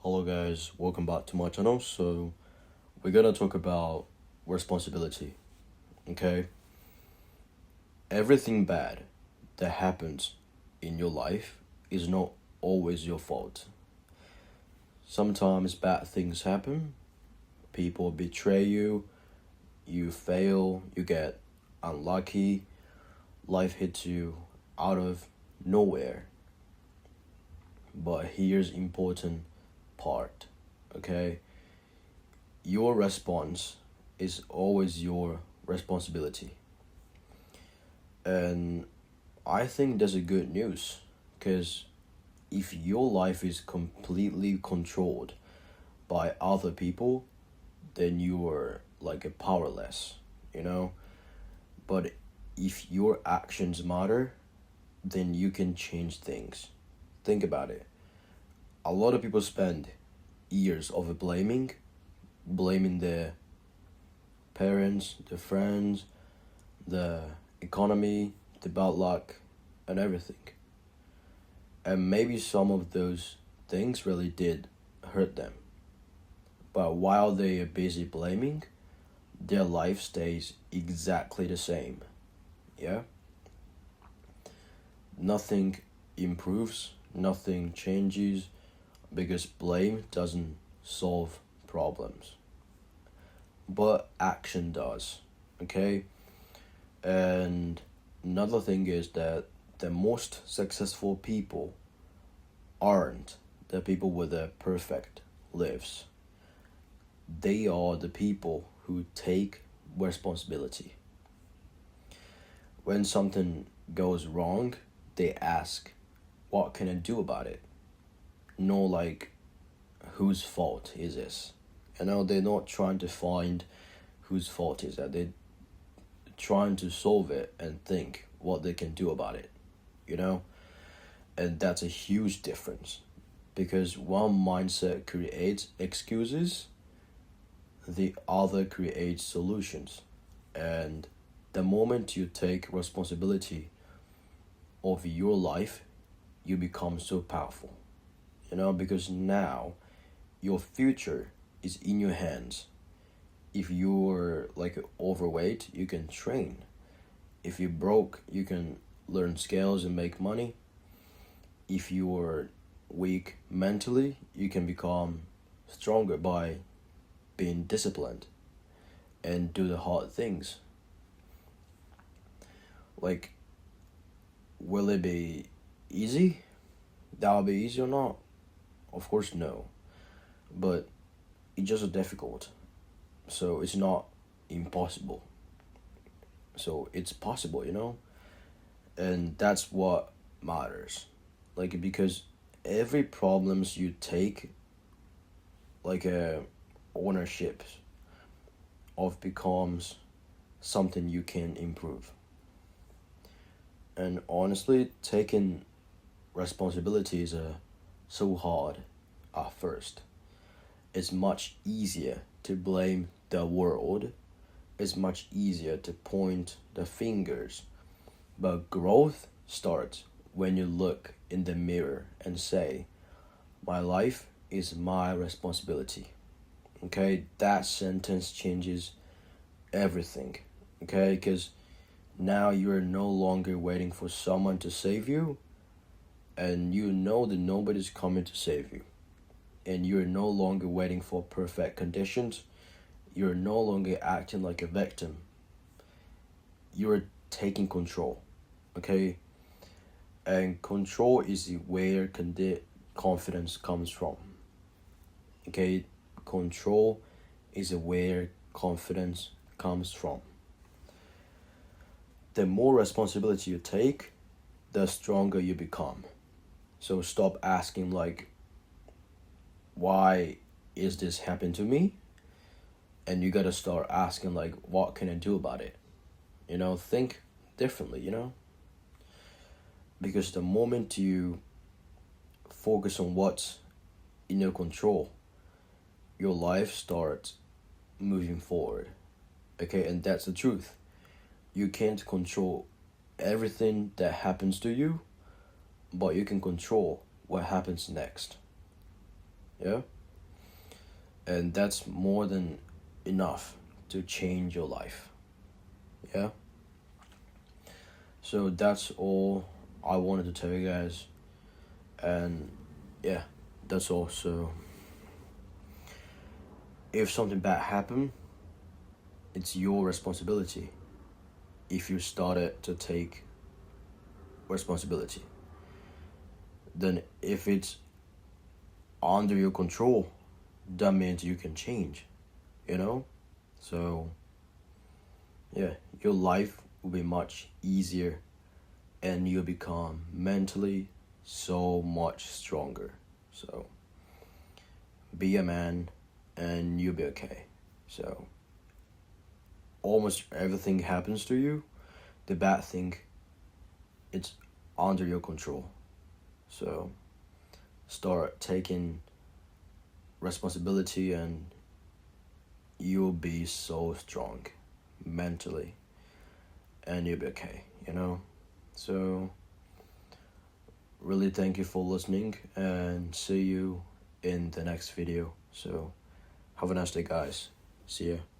Hello guys, welcome back to my channel. So we're gonna talk about responsibility. Okay? Everything bad that happens in your life is not always your fault. Sometimes bad things happen, people betray you, you fail, you get unlucky, life hits you out of nowhere. But here's important part, okay? Your response is always your responsibility. And I think that's a good news because if your life is completely controlled by other people, then you are like a powerless, you know? But if your actions matter, then you can change things. Think about it. A lot of people spend years of blaming their parents, their friends, the economy, the bad luck, and everything. And maybe some of those things really did hurt them. But while they are busy blaming, their life stays exactly the same. Yeah? Nothing improves, nothing changes because blame doesn't solve problems. But action does. Okay? And another thing is that the most successful people aren't the people with the perfect lives. They are the people who take responsibility. When something goes wrong, they ask, what can I do about it? No, like, whose fault is this? They're not trying to find whose fault is that. They're trying to solve it and think what they can do about it, you know? And that's a huge difference because one mindset creates excuses, the other creates solutions. And the moment you take responsibility of your life, you become so powerful, because now your future is in your hands. If you're like overweight, you can train. If you're broke, you can learn skills and make money. If you're weak mentally, you can become stronger by being disciplined and do the hard things. Like, will it be easy? That'll be easy or not? Of course, no. But it's just difficult. So it's not impossible. So it's possible. And that's what matters. Like, because every problems you take, like a ownership of becomes something you can improve. And honestly, taking responsibility is so hard at first. It's much easier to blame the world. It's much easier to point the fingers. But growth starts when you look in the mirror and say, my life is my responsibility. Okay, that sentence changes everything. Okay, because now you're no longer waiting for someone to save you, and you know that nobody's coming to save you. And you're no longer waiting for perfect conditions. You're no longer acting like a victim. You're taking control, okay? And control is where confidence comes from, okay? Control is where confidence comes from. The more responsibility you take, the stronger you become. So stop asking like, why is this happening to me? And you gotta start asking like, what can I do about it? Think differently, Because the moment you focus on what's in your control, your life starts moving forward. Okay, and that's the truth. You can't control everything that happens to you, but you can control what happens next. Yeah? And that's more than enough to change your life. Yeah? So that's all I wanted to tell you guys. And yeah, that's all. So if something bad happened, it's your responsibility if you started to take responsibility. Then if it's under your control, that means you can change, you know? So yeah, your life will be much easier and you'll become mentally so much stronger. So be a man and you'll be okay. So almost everything happens to you, the bad thing, it's under your control. So start taking responsibility and you'll be so strong mentally and you'll be okay, you know? So really thank you for listening and see you in the next video. So have a nice day, guys. See ya.